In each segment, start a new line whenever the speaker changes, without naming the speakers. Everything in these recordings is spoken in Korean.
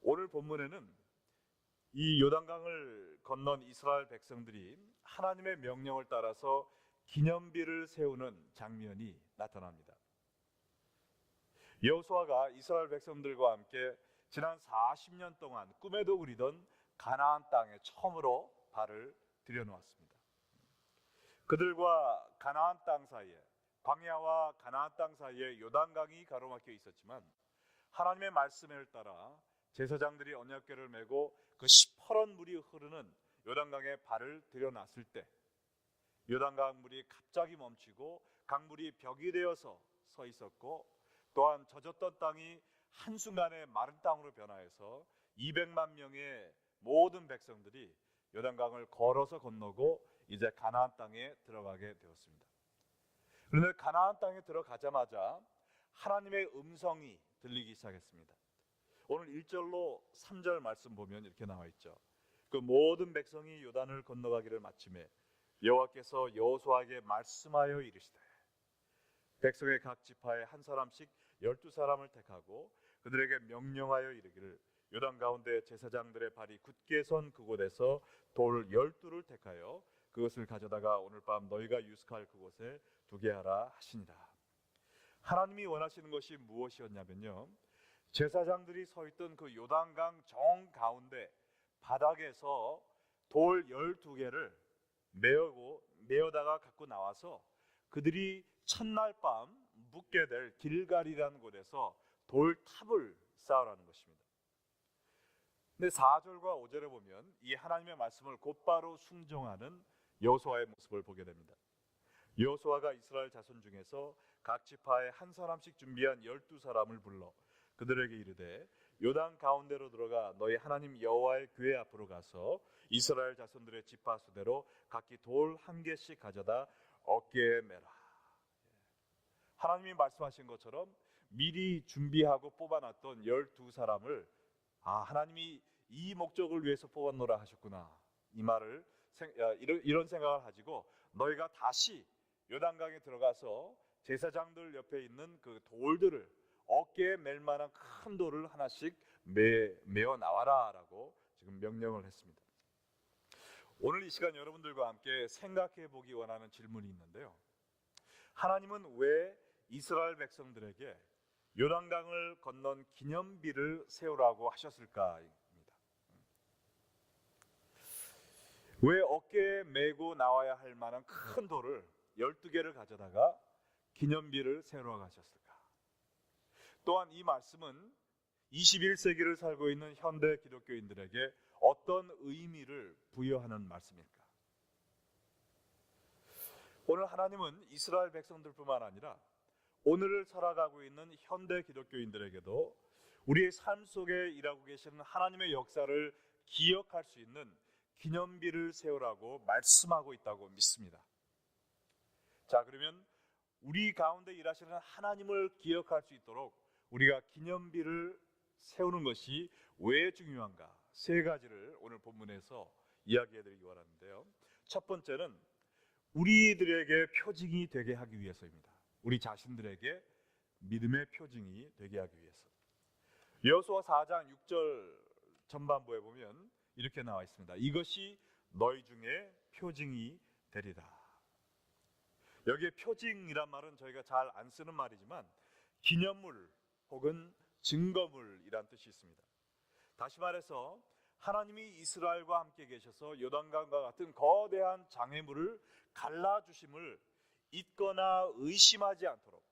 오늘 본문에는 이 요단강을 건넌 이스라엘 백성들이 하나님의 명령을 따라서 기념비를 세우는 장면이 나타납니다. 여호수아가 이스라엘 백성들과 함께 지난 40년 동안 꿈에도 그리던 가나안 땅에 처음으로 발을 들여놓았습니다. 그들과 가나안 땅 사이에, 광야와 가나안 땅 사이에 요단강이 가로막혀 있었지만 하나님의 말씀을 따라 제사장들이 언약궤를 메고 그 시퍼런 물이 흐르는 요단강에 발을 들여놨을 때 요단강 물이 갑자기 멈추고 강물이 벽이 되어서 서 있었고, 또한 젖었던 땅이 한순간에 마른 땅으로 변화해서 200만 명의 모든 백성들이 요단강을 걸어서 건너고 이제 가나안 땅에 들어가게 되었습니다. 그런데 가나안 땅에 들어가자마자 하나님의 음성이 들리기 시작했습니다. 오늘 1절로 3절 말씀 보면 이렇게 나와 있죠. 그 모든 백성이 요단을 건너가기를 마침에 여호와께서 여호수아에게 말씀하여 이르시되 백성의 각 지파에 한 사람씩 12사람을 택하고 그들에게 명령하여 이르기를 요단 가운데 제사장들의 발이 굳게 선 그곳에서 돌 12를 택하여 그것을 가져다가 오늘 밤 너희가 유숙할 그곳에 두게 하라 하시니라. 하나님이 원하시는 것이 무엇이었냐면요, 제사장들이 서 있던 그 요단강 정 가운데 바닥에서 돌 12개를 메어다가 갖고 나와서 그들이 첫날 밤 묵게 될 길갈이라는 곳에서 돌탑을 쌓으라는 것입니다. 근데 4절과 5절에 보면 이 하나님의 말씀을 곧바로 순종하는 여호수아의 모습을 보게 됩니다. 여호수아가 이스라엘 자손 중에서 각 지파에 한 사람씩 준비한 12사람을 불러 그들에게 이르되 요단 가운데로 들어가 너희 하나님 여호와의 궤 앞으로 가서 이스라엘 자손들의 지파 수대로 각기 돌 한 개씩 가져다 어깨에 매라. 하나님이 말씀하신 것처럼 미리 준비하고 뽑아놨던 12사람을 하나님이 이 목적을 위해서 뽑았노라 하셨구나, 이 말을 이런 생각을 가지고 너희가 다시 요단강에 들어가서 제사장들 옆에 있는 그 돌들을 어깨에 맬 만한 큰 돌을 하나씩 메어 나와라 라고 지금 명령을 했습니다. 오늘 이 시간 여러분들과 함께 생각해 보기 원하는 질문이 있는데요, 하나님은 왜 이스라엘 백성들에게 요단강을 건넌 기념비를 세우라고 하셨을까입니다. 왜 어깨에 메고 나와야 할 만한 큰 돌을 12개를 가져다가 기념비를 세우라고 하셨을까? 또한 이 말씀은 21세기를 살고 있는 현대 기독교인들에게 어떤 의미를 부여하는 말씀일까? 오늘 하나님은 이스라엘 백성들뿐만 아니라 오늘을 살아가고 있는 현대 기독교인들에게도 우리의 삶 속에 일하고 계시는 하나님의 역사를 기억할 수 있는 기념비를 세우라고 말씀하고 있다고 믿습니다. 자, 그러면 우리 가운데 일하시는 하나님을 기억할 수 있도록 우리가 기념비를 세우는 것이 왜 중요한가? 세 가지를 오늘 본문에서 이야기해드리기 원하는데요, 첫 번째는 우리들에게 표징이 되게 하기 위해서입니다. 우리 자신들에게 믿음의 표징이 되게 하기 위해서. 여호수아 4장 6절 전반부에 보면 이렇게 나와 있습니다. 이것이 너희 중에 표징이 되리라. 여기에 표징이란 말은 저희가 잘 안 쓰는 말이지만 기념물 혹은 증거물이란 뜻이 있습니다. 다시 말해서 하나님이 이스라엘과 함께 계셔서 요단강과 같은 거대한 장애물을 갈라주심을 잊거나 의심하지 않도록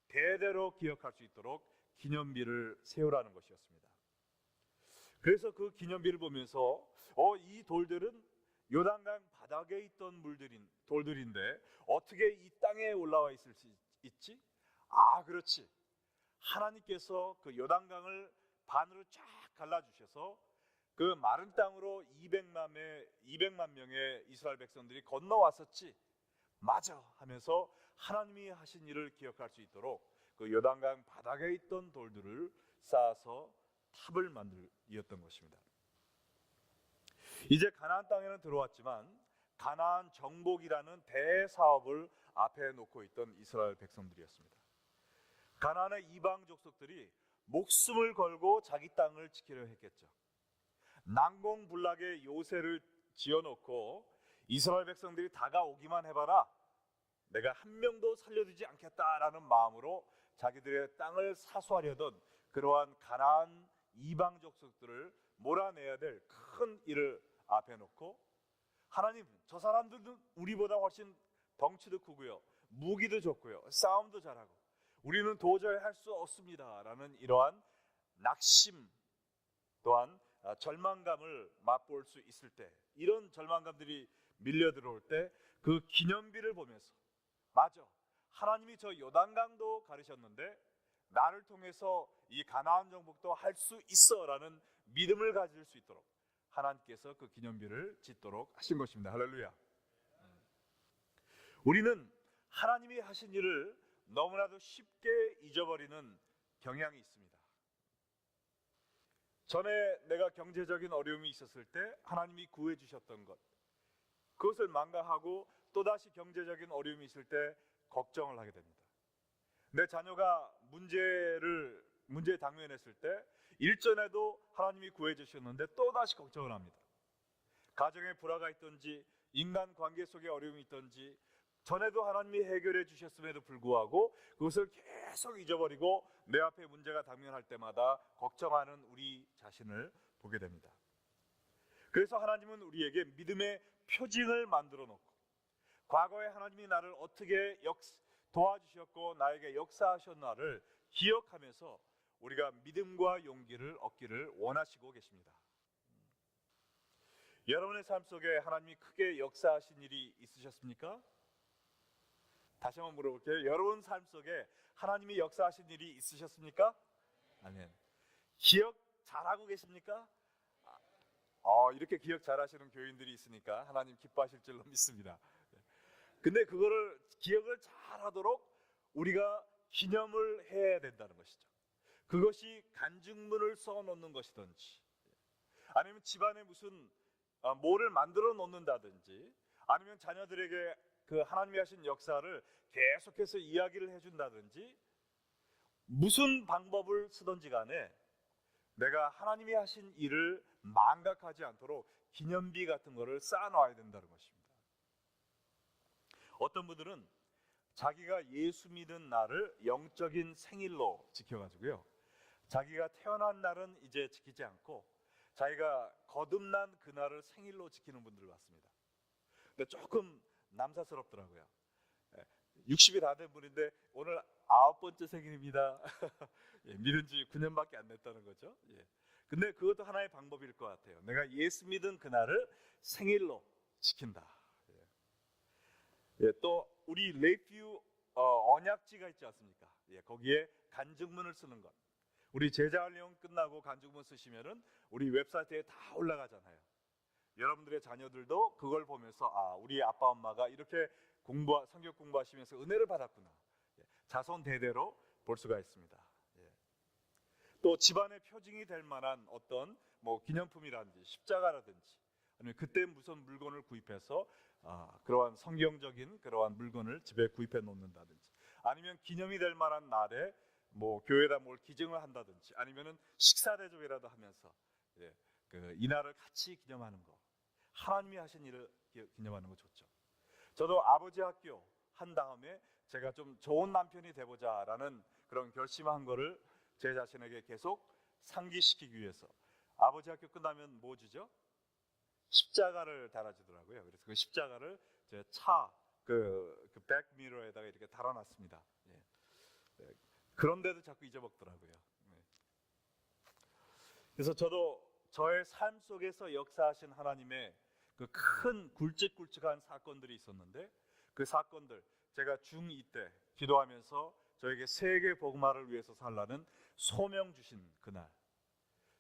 대대로 기억할 수 있도록 기념비를 세우라는 것이었습니다. 그래서 그 기념비를 보면서 이 돌들은 요단강 바닥에 있던 돌들인데 어떻게 이 땅에 올라와 있을 수 있지? 그렇지, 하나님께서 그 요단강을 반으로 쫙 갈라주셔서 그 마른 땅으로 200만 명의 이스라엘 백성들이 건너왔었지, 맞아 하면서 하나님이 하신 일을 기억할 수 있도록 그 요단강 바닥에 있던 돌들을 쌓아서 탑을 만들었던 것입니다. 이제 가나안 땅에는 들어왔지만 가나안 정복이라는 대사업을 앞에 놓고 있던 이스라엘 백성들이었습니다. 가나안의 이방 족속들이 목숨을 걸고 자기 땅을 지키려 했겠죠. 난공불락의 요새를 지어놓고 이스라엘 백성들이 다가오기만 해봐라, 내가 한 명도 살려두지 않겠다라는 마음으로 자기들의 땅을 사수하려던 그러한 가나안 이방 족속들을 몰아내야 될 큰 일을 앞에 놓고, 하나님, 저 사람들은 우리보다 훨씬 덩치도 크고요, 무기도 좋고요, 싸움도 잘하고 우리는 도저히 할 수 없습니다 라는 이러한 낙심, 또한 절망감을 맛볼 수 있을 때, 이런 절망감들이 밀려 들어올 때 그 기념비를 보면서, 맞아, 하나님이 저 요단강도 가르셨는데 나를 통해서 이 가나안 정복도 할 수 있어 라는 믿음을 가질 수 있도록 하나님께서 그 기념비를 짓도록 하신 것입니다. 할렐루야. 우리는 하나님이 하신 일을 너무나도 쉽게 잊어버리는 경향이 있습니다. 전에 내가 경제적인 어려움이 있었을 때 하나님이 구해 주셨던 것, 그것을 망각하고 또다시 경제적인 어려움이 있을 때 걱정을 하게 됩니다. 내 자녀가 문제에 당면했을 때 일전에도 하나님이 구해 주셨는데 또다시 걱정을 합니다. 가정에 불화가 있든지 인간관계 속에 어려움이 있든지 전에도 하나님이 해결해 주셨음에도 불구하고 그것을 계속 잊어버리고 내 앞에 문제가 당면할 때마다 걱정하는 우리 자신을 보게 됩니다. 그래서 하나님은 우리에게 믿음의 표징을 만들어 놓고, 과거에 하나님이 나를 어떻게 도와주셨고 나에게 역사하셨나를 기억하면서 우리가 믿음과 용기를 얻기를 원하시고 계십니다. 여러분의 삶 속에 하나님이 크게 역사하신 일이 있으셨습니까? 다시 한번 물어볼게요. 여러분 삶 속에 하나님이 역사하신 일이 있으셨습니까? 아멘. 기억 잘하고 계십니까? 이렇게 기억 잘하시는 교인들이 있으니까 하나님 기뻐하실 줄로 믿습니다. 근데 그거를 기억을 잘하도록 우리가 기념을 해야 된다는 것이죠. 그것이 간증문을 써놓는 것이든지, 아니면 집안에 무슨 뭐를 만들어 놓는다든지, 아니면 자녀들에게 그 하나님이 하신 역사를 계속해서 이야기를 해준다든지, 무슨 방법을 쓰든지 간에 내가 하나님이 하신 일을 망각하지 않도록 기념비 같은 거를 쌓아놔야 된다는 것입니다. 어떤 분들은 자기가 예수 믿은 날을 영적인 생일로 지켜가지고요, 자기가 태어난 날은 이제 지키지 않고 자기가 거듭난 그날을 생일로 지키는 분들을 봤습니다. 근데 조금 남사스럽더라고요. 60이 다 된 분인데 오늘 9번째 생일입니다. 믿은 지 9년밖에 안 됐다는 거죠. 근데 그것도 하나의 방법일 것 같아요. 내가 예수 믿은 그날을 생일로 지킨다. 또 우리 레이뷰 언약지가 있지 않습니까? 거기에 간증문을 쓰는 것. 우리 제자훈련 끝나고 간증문 쓰시면은 우리 웹사이트에 다 올라가잖아요. 여러분들의 자녀들도 그걸 보면서 우리 아빠 엄마가 이렇게 성경 공부하시면서 은혜를 받았구나, 자손 대대로 볼 수가 있습니다. 또 집안의 표징이 될 만한 어떤 기념품이라든지 십자가라든지, 아니면 그때 무슨 물건을 구입해서 그러한 성경적인 그러한 물건을 집에 구입해 놓는다든지, 아니면 기념이 될 만한 날에 교회에다 뭘 기증을 한다든지, 아니면은 식사 대접이라도 하면서 이 날을 같이 기념하는 거, 하나님이 하신 일을 기념하는 거 좋죠. 저도 아버지 학교 한 다음에 제가 좀 좋은 남편이 돼보자라는 그런 결심한 거를 제 자신에게 계속 상기시키기 위해서, 아버지 학교 끝나면 뭐 주죠? 십자가를 달아주더라고요. 그래서 그 십자가를 제 차 백미러에다가 이렇게 달아놨습니다. 그런데도 자꾸 잊어먹더라고요. 그래서 저도 저의 삶 속에서 역사하신 하나님의 그 큰 굵직굵직한 사건들이 있었는데, 그 사건들, 제가 중2 때 기도하면서 저에게 세계 복음화를 위해서 살라는 소명 주신 그날,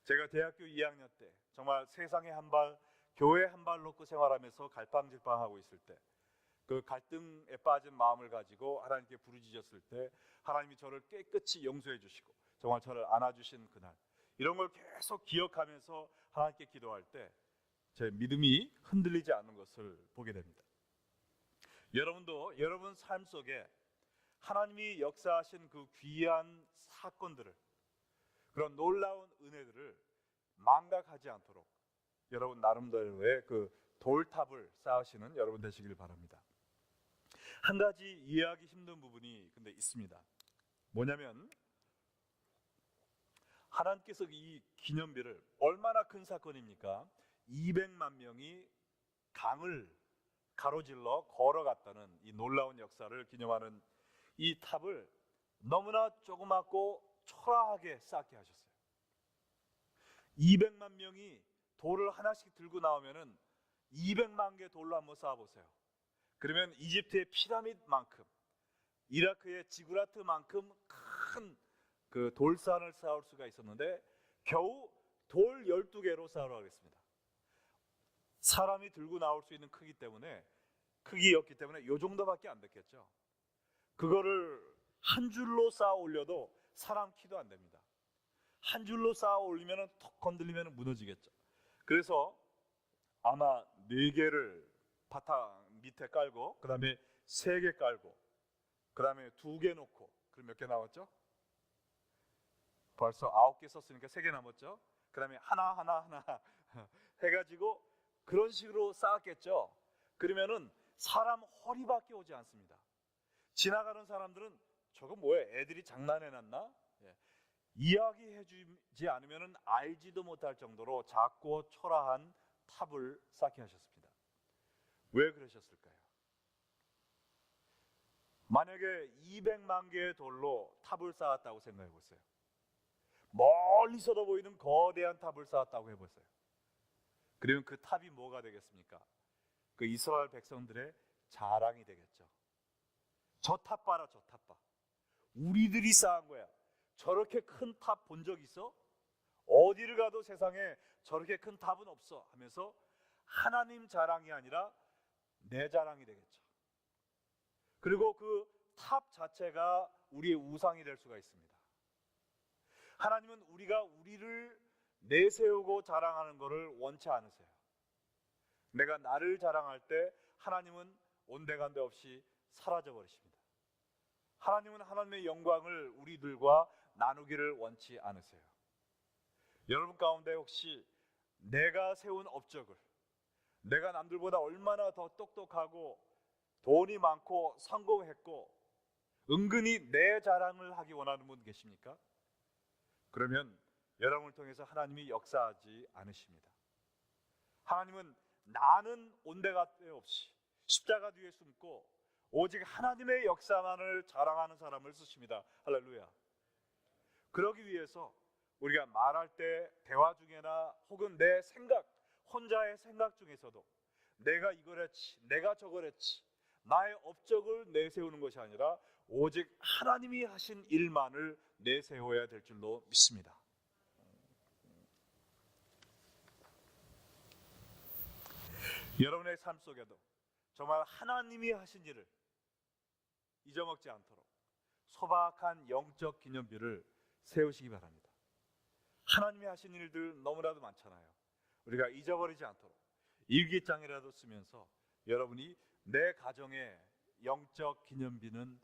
제가 대학교 2학년 때 정말 세상에 한 발, 교회 한 발 놓고 생활하면서 갈팡질팡하고 있을 때, 그 갈등에 빠진 마음을 가지고 하나님께 부르짖었을 때 하나님이 저를 깨끗이 용서해 주시고 정말 저를 안아주신 그날, 이런 걸 계속 기억하면서 하나님께 기도할 때 제 믿음이 흔들리지 않는 것을 보게 됩니다. 여러분도 여러분 삶 속에 하나님이 역사하신 그 귀한 사건들을 그런 놀라운 은혜들을 망각하지 않도록 여러분 나름대로의 그 돌탑을 쌓으시는 여러분 되시길 바랍니다. 한 가지 이해하기 힘든 부분이 근데 있습니다. 뭐냐면 하나님께서 이 기념비를, 얼마나 큰 사건입니까? 200만 명이 강을 가로질러 걸어갔다는 이 놀라운 역사를 기념하는 이 탑을 너무나 조그맣고 초라하게 쌓게 하셨어요. 200만 명이 돌을 하나씩 들고 나오면은 200만 개 돌로 한번 쌓아보세요. 그러면 이집트의 피라미드만큼, 이라크의 지구라트만큼 큰 그 돌산을 쌓을 수가 있었는데 겨우 돌 12개로 쌓으라고 했습니다. 사람이 들고 나올 수 있는 크기였기 때문에 이 정도밖에 안 됐겠죠. 그거를 한 줄로 쌓아 올려도 사람 키도 안 됩니다. 한 줄로 쌓아 올리면 턱 건들리면 무너지겠죠. 그래서 아마 4개를 바탕 밑에 깔고, 그 다음에 3개 깔고, 그 다음에 2개 놓고, 그럼 몇 개 남았죠? 벌써 9개 썼으니까 3개 남았죠? 그 다음에 하나 해가지고 그런 식으로 쌓았겠죠. 그러면은 사람 허리밖에 오지 않습니다. 지나가는 사람들은 저거 뭐야, 애들이 장난해놨나? 이야기해주지 않으면 알지도 못할 정도로 작고 초라한 탑을 쌓게 하셨습니다. 왜 그러셨을까요? 만약에 200만 개의 돌로 탑을 쌓았다고 생각해 보세요. 멀리서도 보이는 거대한 탑을 쌓았다고 해보세요. 그러면 그 탑이 뭐가 되겠습니까? 그 이스라엘 백성들의 자랑이 되겠죠. 저 탑 봐라, 저 탑 봐. 우리들이 쌓은 거야. 저렇게 큰 탑 본 적 있어? 어디를 가도 세상에 저렇게 큰 탑은 없어 하면서 하나님 자랑이 아니라 내 자랑이 되겠죠. 그리고 그 탑 자체가 우리의 우상이 될 수가 있습니다. 하나님은 우리가 우리를 내세우고 자랑하는 것을 원치 않으세요. 내가 나를 자랑할 때 하나님은 온데간데 없이 사라져 버리십니다. 하나님은 하나님의 영광을 우리들과 나누기를 원치 않으세요. 여러분 가운데 혹시 내가 세운 업적을, 내가 남들보다 얼마나 더 똑똑하고 돈이 많고 성공했고 은근히 내 자랑을 하기 원하는 분 계십니까? 그러면 여러분을 통해서 하나님이 역사하지 않으십니다. 하나님은 나는 온데간데 없이 십자가 뒤에 숨고 오직 하나님의 역사만을 자랑하는 사람을 쓰십니다. 할렐루야. 그러기 위해서 우리가 말할 때 대화 중에나 혹은 내 생각, 혼자의 생각 중에서도 내가 이걸 했지, 내가 저걸 했지, 나의 업적을 내세우는 것이 아니라 오직 하나님이 하신 일만을 내세워야 될 줄로 믿습니다. 여러분의 삶 속에도 정말 하나님이 하신 일을 잊어먹지 않도록 소박한 영적 기념비를 세우시기 바랍니다. 하나님이 하신 일들 너무나도 많잖아요. 우리가 잊어버리지 않도록 일기장이라도 쓰면서 여러분이 내 가정의 영적 기념비는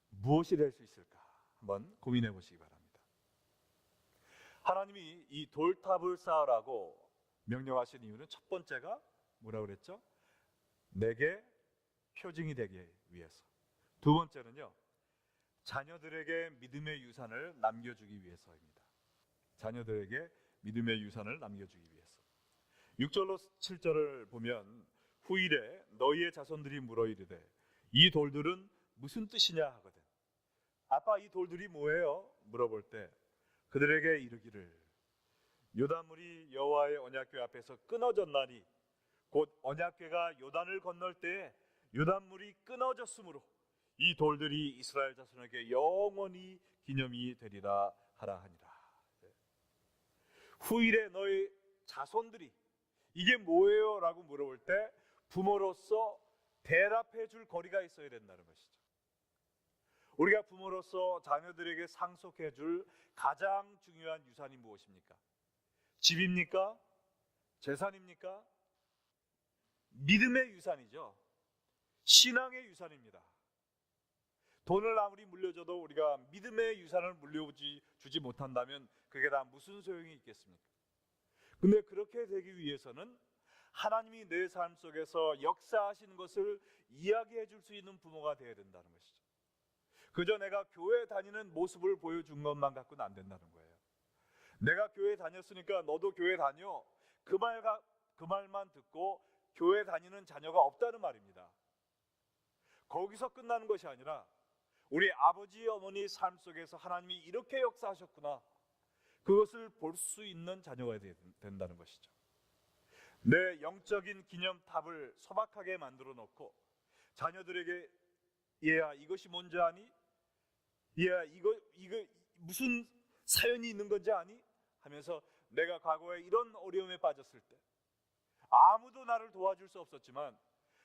무엇이 될 수 있을까 한번 고민해 보시기 바랍니다. 하나님이 이 돌탑을 쌓으라고 명령하신 이유는 첫 번째가 뭐라고 그랬죠? 내게 표징이 되기 위해서. 두 번째는요, 자녀들에게 믿음의 유산을 남겨주기 위해서입니다. 자녀들에게 믿음의 유산을 남겨주기 위해서. 6절로 7절을 보면 후일에 너희의 자손들이 물어 이르되 이 돌들은 무슨 뜻이냐 하거든. 아빠, 이 돌들이 뭐예요? 물어볼 때 그들에게 이르기를 요단물이 여호와의 언약궤 앞에서 끊어졌나니 곧 언약궤가 요단을 건널 때에 요단물이 끊어졌으므로 이 돌들이 이스라엘 자손에게 영원히 기념이 되리라 하라 하니라. 후일에 너희 자손들이 이게 뭐예요? 라고 물어볼 때 부모로서 대답해 줄 거리가 있어야 된다는 것이죠. 우리가 부모로서 자녀들에게 상속해 줄 가장 중요한 유산이 무엇입니까? 집입니까? 재산입니까? 믿음의 유산이죠. 신앙의 유산입니다. 돈을 아무리 물려줘도 우리가 믿음의 유산을 주지 못한다면 그게 다 무슨 소용이 있겠습니까? 근데 그렇게 되기 위해서는 하나님이 내 삶 속에서 역사하시는 것을 이야기해 줄 수 있는 부모가 되어야 된다는 것이죠. 그저 내가 교회 다니는 모습을 보여준 것만 갖고는 안 된다는 거예요. 내가 교회 다녔으니까 너도 교회 다녀, 그 말만 듣고 교회 다니는 자녀가 없다는 말입니다. 거기서 끝나는 것이 아니라 우리 아버지 어머니 삶 속에서 하나님이 이렇게 역사하셨구나, 그것을 볼 수 있는 자녀가 된다는 것이죠. 내 영적인 기념탑을 소박하게 만들어 놓고 자녀들에게 얘야 이것이 뭔지 아니? 얘야 이거 무슨 사연이 있는 건지 아니? 하면서 내가 과거에 이런 어려움에 빠졌을 때 아무도 나를 도와줄 수 없었지만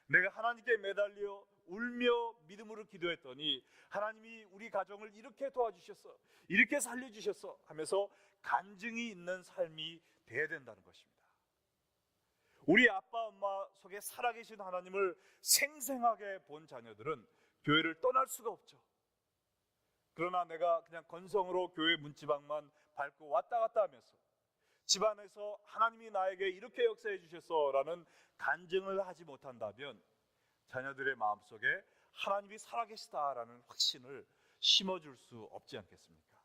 내가 하나님께 매달려 울며 믿음으로 기도했더니 하나님이 우리 가정을 이렇게 도와주셨어, 이렇게 살려주셨어 하면서 간증이 있는 삶이 돼야 된다는 것입니다. 우리 아빠 엄마 속에 살아계신 하나님을 생생하게 본 자녀들은 교회를 떠날 수가 없죠. 그러나 내가 그냥 건성으로 교회 문지방만 밟고 왔다 갔다 하면서 집안에서 하나님이 나에게 이렇게 역사해 주셨어라는 간증을 하지 못한다면 자녀들의 마음속에 하나님이 살아계시다라는 확신을 심어줄 수 없지 않겠습니까?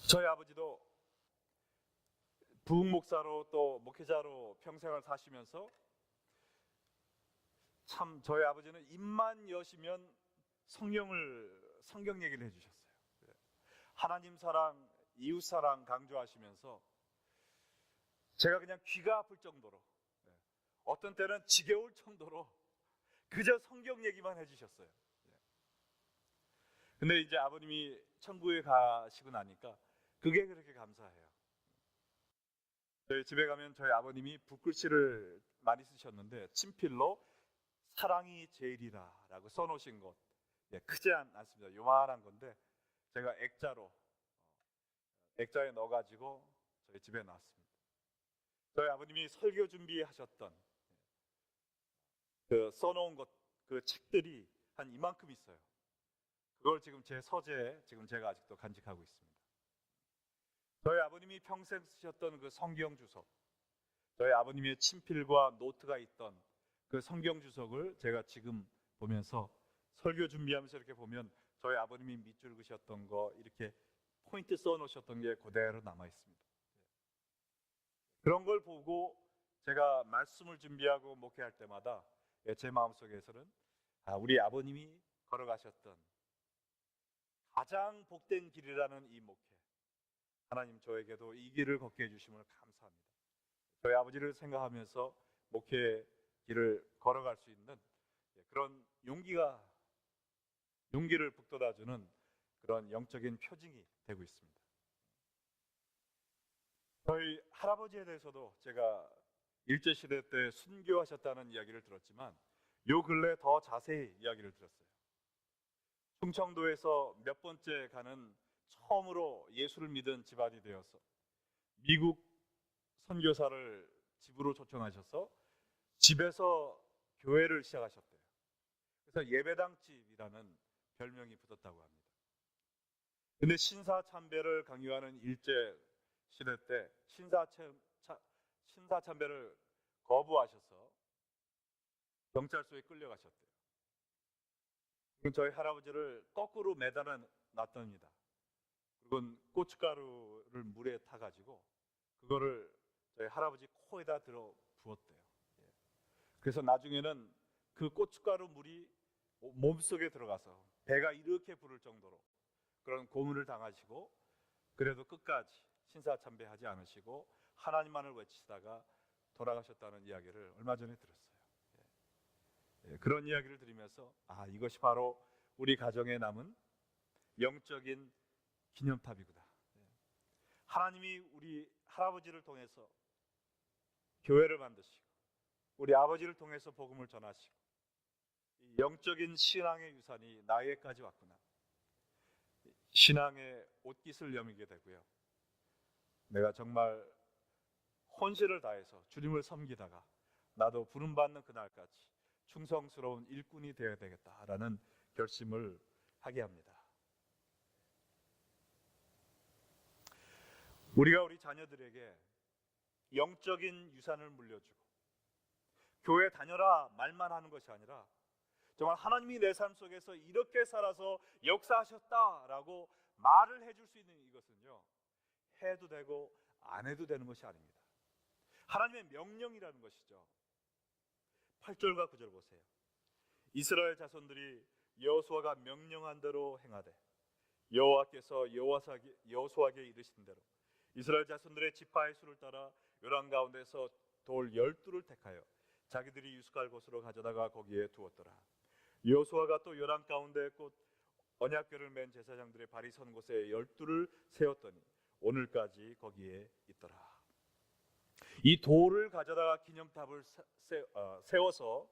저희 아버지도 부흥 목사로 또 목회자로 평생을 사시면서 참 저희 아버지는 입만 여시면 성경 얘기를 해주셨어요. 하나님 사랑, 이웃 사랑 강조하시면서 제가 그냥 귀가 아플 정도로, 어떤 때는 지겨울 정도로 그저 성경 얘기만 해주셨어요. 근데 이제 아버님이 천국에 가시고 나니까 그게 그렇게 감사해요. 저희 집에 가면 저희 아버님이 붓글씨를 많이 쓰셨는데 친필로 사랑이 제일이라 라고 써놓으신 것, 크지 않습니다. 요만한 건데 제가 액자에 넣어가지고 저희 집에 놨습니다. 저희 아버님이 설교 준비하셨던 그 써놓은 것, 그 책들이 한 이만큼 있어요. 그걸 지금 제 서재에 지금 제가 아직도 간직하고 있습니다. 저희 아버님이 평생 쓰셨던 그 성경 주석, 저희 아버님의 친필과 노트가 있던 그 성경 주석을 제가 지금 보면서 설교 준비하면서 이렇게 보면 저희 아버님이 밑줄 그셨던 거 이렇게 포인트 써놓으셨던 게 그대로 남아 있습니다. 그런 걸 보고 제가 말씀을 준비하고 목회할 때마다 제 마음속에서는 우리 아버님이 걸어가셨던 가장 복된 길이라는 이 목회, 하나님 저에게도 이 길을 걷게 해주심을 감사합니다. 저희 아버지를 생각하면서 목회 길을 걸어갈 수 있는 그런 용기를 북돋아주는 그런 영적인 표징이 되고 있습니다. 저희 할아버지에 대해서도 제가 일제시대 때 순교하셨다는 이야기를 들었지만 요 근래 더 자세히 이야기를 들었어요. 충청도에서 몇 번째 가는 처음으로 예수를 믿은 집안이 되어서 미국 선교사를 집으로 초청하셔서 집에서 교회를 시작하셨대요. 그래서 예배당집이라는 별명이 붙었다고 합니다. 근데 신사참배를 강요하는 일제 시대 때 신사참배를 거부하셔서 경찰서에 끌려가셨대요. 저희 할아버지를 거꾸로 매달아 놨답니다. 그리고 고춧가루를 물에 타가지고 그거를 저희 할아버지 코에다 들어 부었대요. 그래서 나중에는 그 고춧가루 물이 몸속에 들어가서 배가 이렇게 부를 정도로 그런 고문을 당하시고 그래도 끝까지 신사참배하지 않으시고 하나님만을 외치다가 돌아가셨다는 이야기를 얼마 전에 들었어요. 그런 이야기를 들으면서 이것이 바로 우리 가정에 남은 영적인 기념탑이구나. 하나님이 우리 할아버지를 통해서 교회를 만드시고 우리 아버지를 통해서 복음을 전하시고 영적인 신앙의 유산이 나에게까지 왔구나. 신앙의 옷깃을 여미게 되고요. 내가 정말 혼신을 다해서 주님을 섬기다가 나도 부름받는 그날까지 충성스러운 일꾼이 되어야 되겠다라는 결심을 하게 합니다. 우리가 우리 자녀들에게 영적인 유산을 물려주고 교회 다녀라 말만 하는 것이 아니라 정말 하나님이 내 삶 속에서 이렇게 살아서 역사하셨다라고 말을 해줄 수 있는 이것은요, 해도 되고 안 해도 되는 것이 아닙니다. 하나님의 명령이라는 것이죠. 8절과 9절 보세요. 이스라엘 자손들이 여호수아가 명령한 대로 행하되 여호와께서 여호수아에게 이르신 대로 이스라엘 자손들의 지파의 수를 따라 요단 가운데서 돌 12를 택하여 자기들이 유숙할 곳으로 가져다가 거기에 두었더라. 여호수아가 또 요단 가운데 곧 언약궤를 맨 제사장들의 발이 선 곳에 12를 세웠더니 오늘까지 거기에 있더라. 이 돌을 가져다가 기념탑을 세워서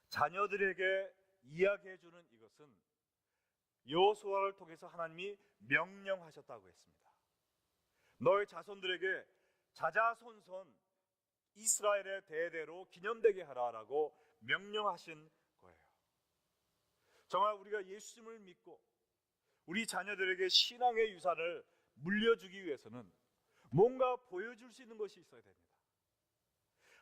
자녀들에게 이야기해 주는 이것은 여호수아를 통해서 하나님이 명령하셨다고 했습니다. 너의 자손들에게 자자손손 이스라엘의 대대로 기념되게 하라라고 명령하신 거예요. 정말 우리가 예수님을 믿고 우리 자녀들에게 신앙의 유산을 물려주기 위해서는 뭔가 보여줄 수 있는 것이 있어야 됩니다.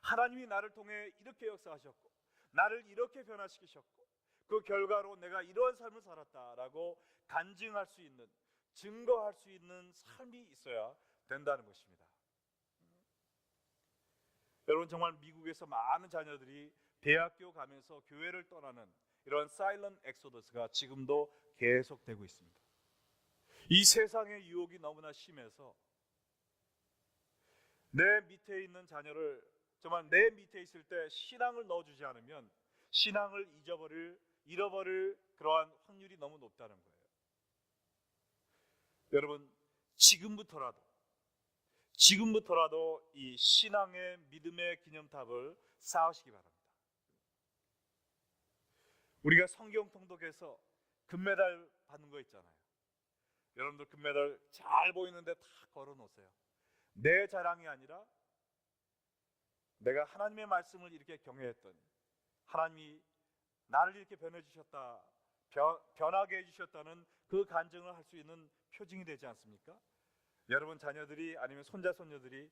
하나님이 나를 통해 이렇게 역사하셨고 나를 이렇게 변화시키셨고 그 결과로 내가 이러한 삶을 살았다라고 간증할 수 있는, 증거할 수 있는 삶이 있어야 된다는 것입니다. 여러분, 정말 미국에서 많은 자녀들이 대학교 가면서 교회를 떠나는 이런 사일런트 엑소더스가 지금도 계속되고 있습니다. 이 세상의 유혹이 너무나 심해서 내 밑에 있는 자녀를 정말 내 밑에 있을 때 신앙을 넣어주지 않으면 신앙을 잃어버릴 그러한 확률이 너무 높다는 거예요. 여러분, 지금부터라도 이 신앙의 믿음의 기념탑을 쌓으시기 바랍니다. 우리가 성경 통독에서 금메달 받는 거 있잖아요. 여러분들 금메달 잘 보이는데 다 걸어 놓으세요. 내 자랑이 아니라 내가 하나님의 말씀을 이렇게 경외했더니 하나님이 나를 이렇게 변해주셨다, 변하게 해주셨다는 그 간증을 할 수 있는 표징이 되지 않습니까? 여러분 자녀들이 아니면 손자 손녀들이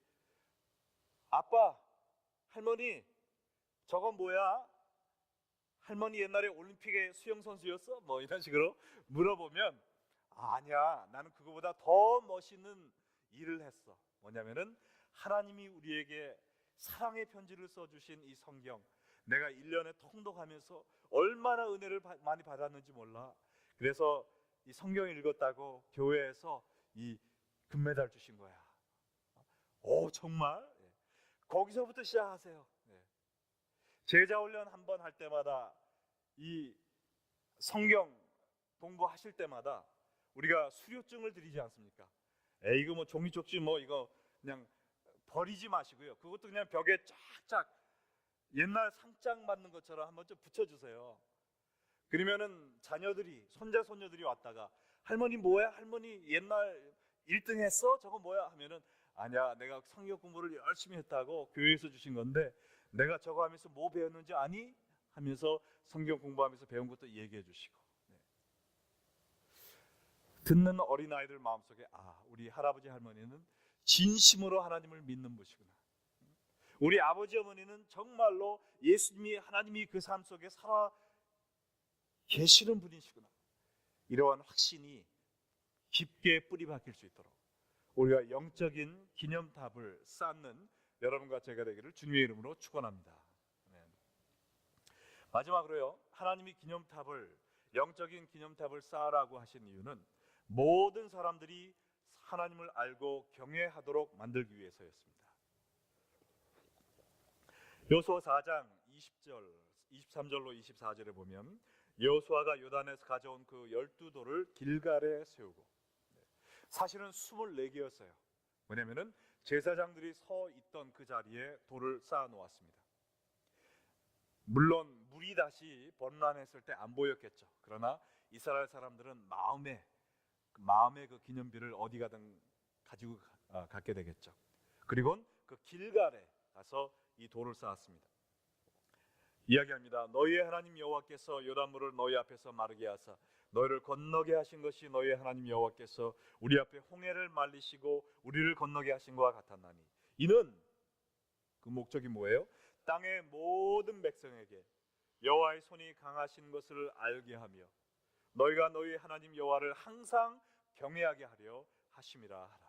아빠, 할머니 저건 뭐야? 할머니 옛날에 올림픽의 수영 선수였어? 뭐 이런 식으로 물어보면 아니야, 나는 그거보다 더 멋있는 일을 했어. 뭐냐면은 하나님이 우리에게 사랑의 편지를 써주신 이 성경, 내가 1년에 통독하면서 얼마나 은혜를 많이 받았는지 몰라. 그래서 이 성경을 읽었다고 교회에서 이 금메달 주신 거야. 오, 정말? 거기서부터 시작하세요. 제자 훈련 한번 할 때마다 이 성경 공부하실 때마다 우리가 수료증을 드리지 않습니까? 이거 뭐 종이 쪽지 뭐 이거 그냥 버리지 마시고요. 그것도 그냥 벽에 쫙쫙 옛날 상장 받는 것처럼 한번 좀 붙여주세요. 그러면은 자녀들이, 손자 손녀들이 왔다가 할머니 뭐야? 할머니 옛날 1등 했어? 저거 뭐야? 하면은 아니야, 내가 성경 공부를 열심히 했다고 교회에서 주신 건데 내가 저거 하면서 뭐 배웠는지 아니? 하면서 성경 공부하면서 배운 것도 얘기해 주시고, 듣는 어린아이들 마음속에 우리 할아버지 할머니는 진심으로 하나님을 믿는 분이구나. 우리 아버지 어머니는 정말로 예수님이, 하나님이 그 삶 속에 살아 계시는 분이시구나. 이러한 확신이 깊게 뿌리 박힐 수 있도록 우리가 영적인 기념탑을 쌓는 여러분과 제가 되기를 주님의 이름으로 축원합니다. 마지막으로요, 하나님이 영적인 기념탑을 쌓으라고 하신 이유는 모든 사람들이 하나님을 알고 경외하도록 만들기 위해서였습니다. 여호수아 4장 20절, 23절로 24절에 보면 여호수아가 요단에서 가져온 그 12돌을 길갈에 세우고, 사실은 24개였어요. 왜냐하면 제사장들이 서 있던 그 자리에 돌을 쌓아 놓았습니다. 물론 물이 다시 번란했을 때 안 보였겠죠. 그러나 이스라엘 사람들은 마음에 그 기념비를 어디 가든 가지고 갖게 되겠죠. 그리고 그 길갈에 가서 이 돌을 쌓았습니다. 이야기합니다. 너희의 하나님 여호와께서 요단물을 너희 앞에서 마르게 하사 너희를 건너게 하신 것이 너희의 하나님 여호와께서 우리 앞에 홍해를 말리시고 우리를 건너게 하신 것과 같았나니 이는 그 목적이 뭐예요? 땅의 모든 백성에게 여호와의 손이 강하신 것을 알게 하며 너희가 너희 하나님 여호와를 항상 경외하게 하려 하심이라 하라.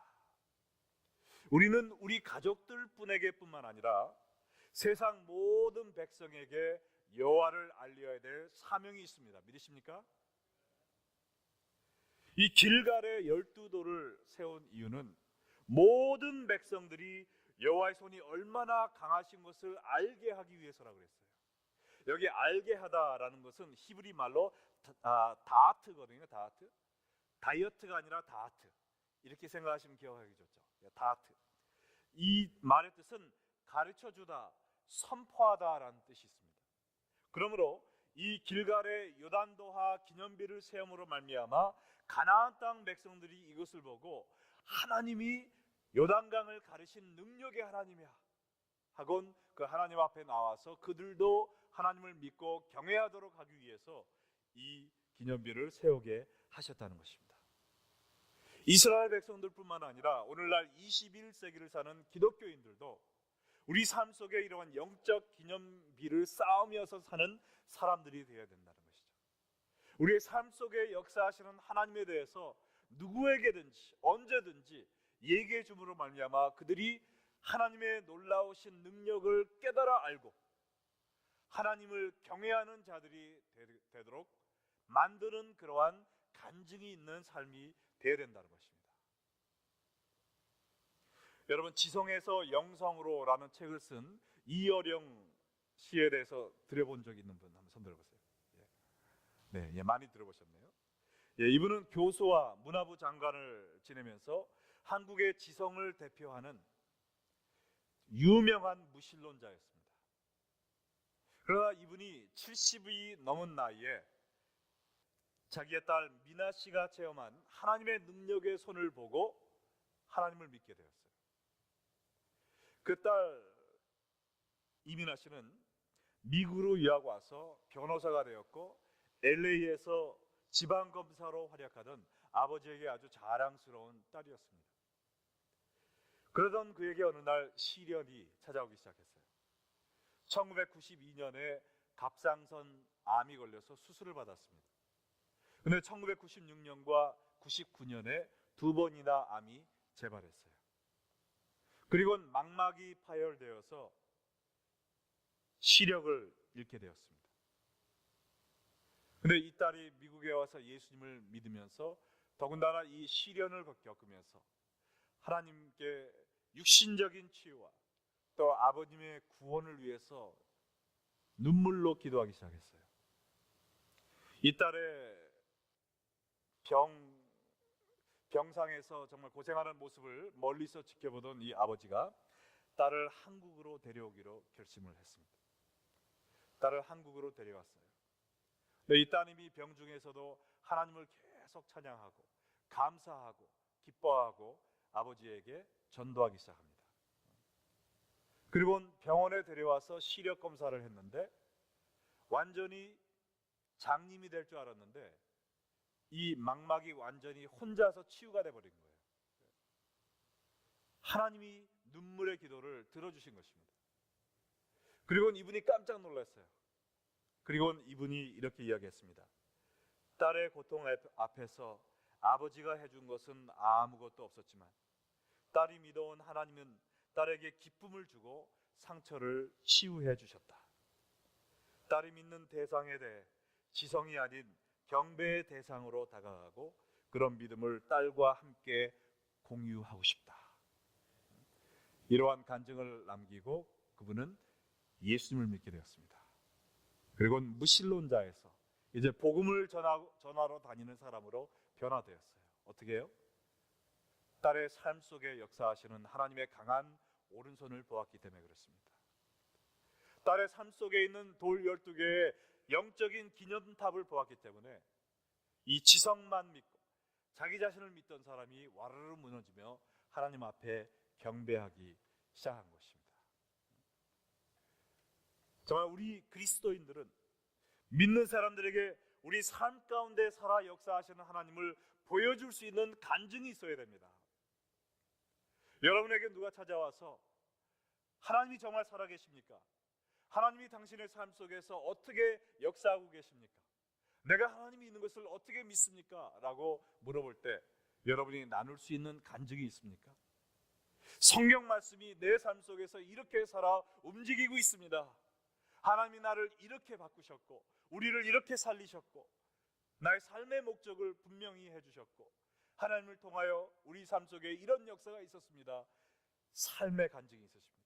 우리는 우리 가족들뿐에게 뿐만 아니라 세상 모든 백성에게 여호와를 알려야 될 사명이 있습니다. 믿으십니까? 이 길갈에 12돌을 세운 이유는 모든 백성들이 여호와의 손이 얼마나 강하신 것을 알게 하기 위해서라고 그랬어요. 여기 알게 하다라는 것은 히브리 말로 다하트거든요. 다하트. 다이어트가 아니라 다하트. 이렇게 생각하시면 기억하기 좋죠. 다하트. 이 말의 뜻은 가르쳐주다, 선포하다라는 뜻이 있습니다. 그러므로 이 길갈의 요단도하 기념비를 세움으로 말미암아 가나안 땅 백성들이 이것을 보고 하나님이 요단강을 가르신 능력의 하나님이야 하곤 그 하나님 앞에 나와서 그들도 하나님을 믿고 경외하도록 하기 위해서 이 기념비를 세우게 하셨다는 것입니다. 이스라엘 백성들뿐만 아니라 오늘날 21세기를 사는 기독교인들도 우리 삶 속에 이러한 영적 기념비를 쌓으면서 사는 사람들이 되어야 된다는 것이죠. 우리의 삶 속에 역사하시는 하나님에 대해서 누구에게든지 언제든지 얘기해 줌으로 말미암아 그들이 하나님의 놀라우신 능력을 깨달아 알고 하나님을 경외하는 자들이 되도록 만드는 그러한 간증이 있는 삶이 되어야 된다는 것입니다. 여러분, 지성에서 영성으로라는 책을 쓴 이어령 시에 대해서 들어본 적 있는 분 한번 손 들어보세요. 네, 많이 들어보셨네요. 이분은 교수와 문화부 장관을 지내면서 한국의 지성을 대표하는 유명한 무신론자였습니다. 그러나 이분이 70이 넘은 나이에 자기의 딸 미나 씨가 체험한 하나님의 능력의 손을 보고 하나님을 믿게 되었어요. 그 딸 이미나 씨는 미국으로 유학 와서 변호사가 되었고 LA에서 지방검사로 활약하던 아버지에게 아주 자랑스러운 딸이었습니다. 그러던 그에게 어느 날 시련이 찾아오기 시작했어요. 1992년에 갑상선 암이 걸려서 수술을 받았습니다. 그런데 1996년과 99년에 두 번이나 암이 재발했어요. 그리고는 망막이 파열되어서 시력을 잃게 되었습니다. 그런데 이 딸이 미국에 와서 예수님을 믿으면서 더군다나 이 시련을 겪으면서 하나님께 육신적인 치유와 또 아버님의 구원을 위해서 눈물로 기도하기 시작했어요. 이 딸의 병상에서 정말 고생하는 모습을 멀리서 지켜보던 이 아버지가 딸을 한국으로 데려오기로 결심을 했습니다. 딸을 한국으로 데려왔어요. 이 따님이 병중에서도 하나님을 계속 찬양하고 감사하고 기뻐하고 아버지에게 전도하기 시작합니다. 그리고 병원에 데려와서 시력 검사를 했는데 완전히 장님이 될 줄 알았는데 이 망막이 완전히 혼자서 치유가 돼버린 거예요. 하나님이 눈물의 기도를 들어주신 것입니다. 그리고 이분이 깜짝 놀랐어요. 그리고 이분이 이렇게 이야기했습니다. 딸의 고통 앞에서 아버지가 해준 것은 아무것도 없었지만 딸이 믿어온 하나님은 딸에게 기쁨을 주고 상처를 치유해 주셨다. 딸이 믿는 대상에 대해 지성이 아닌 경배의 대상으로 다가가고 그런 믿음을 딸과 함께 공유하고 싶다. 이러한 간증을 남기고 그분은 예수님을 믿게 되었습니다. 그리고 무신론자에서 이제 복음을 전하러 다니는 사람으로 변화되었어요. 어떻게 해요? 딸의 삶 속에 역사하시는 하나님의 강한 오른손을 보았기 때문에 그렇습니다. 딸의 삶 속에 있는 돌 12개의 영적인 기념탑을 보았기 때문에 이 지성만 믿고 자기 자신을 믿던 사람이 와르르 무너지며 하나님 앞에 경배하기 시작한 것입니다. 정말 우리 그리스도인들은 믿는 사람들에게 우리 삶 가운데 살아 역사하시는 하나님을 보여줄 수 있는 간증이 있어야 됩니다. 여러분에게 누가 찾아와서 하나님이 정말 살아계십니까? 하나님이 당신의 삶 속에서 어떻게 역사하고 계십니까? 내가 하나님이 있는 것을 어떻게 믿습니까? 라고 물어볼 때 여러분이 나눌 수 있는 간증이 있습니까? 성경 말씀이 내 삶 속에서 이렇게 살아 움직이고 있습니다. 하나님이 나를 이렇게 바꾸셨고 우리를 이렇게 살리셨고 나의 삶의 목적을 분명히 해주셨고 하나님을 통하여 우리 삶 속에 이런 역사가 있었습니다. 삶의 간증이 있으십니까?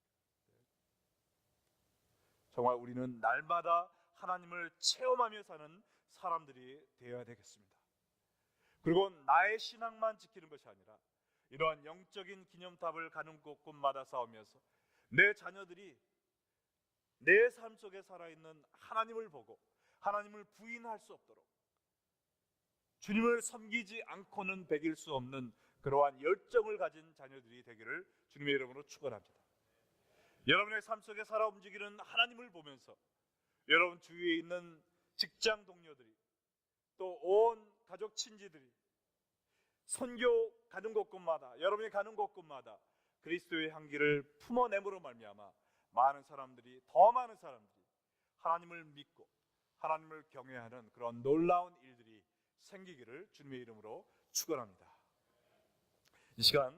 정말 우리는 날마다 하나님을 체험하며 사는 사람들이 되어야 되겠습니다. 그리고 나의 신앙만 지키는 것이 아니라 이러한 영적인 기념탑을 가는 곳곳마다 싸우면서 내 자녀들이 내 삶 속에 살아있는 하나님을 보고 하나님을 부인할 수 없도록 주님을 섬기지 않고는 배길 수 없는 그러한 열정을 가진 자녀들이 되기를 주님의 이름으로 축원합니다. 여러분의 삶 속에 살아 움직이는 하나님을 보면서 여러분 주위에 있는 직장 동료들이 또 온 가족 친지들이 선교 가는 곳곳마다 여러분이 가는 곳곳마다 그리스도의 향기를 품어냄으로 말미암아 많은 사람들이 더 많은 사람들이 하나님을 믿고 하나님을 경외하는 그런 놀라운 일들이 생기기를 주님의 이름으로 축원합니다. 이 시간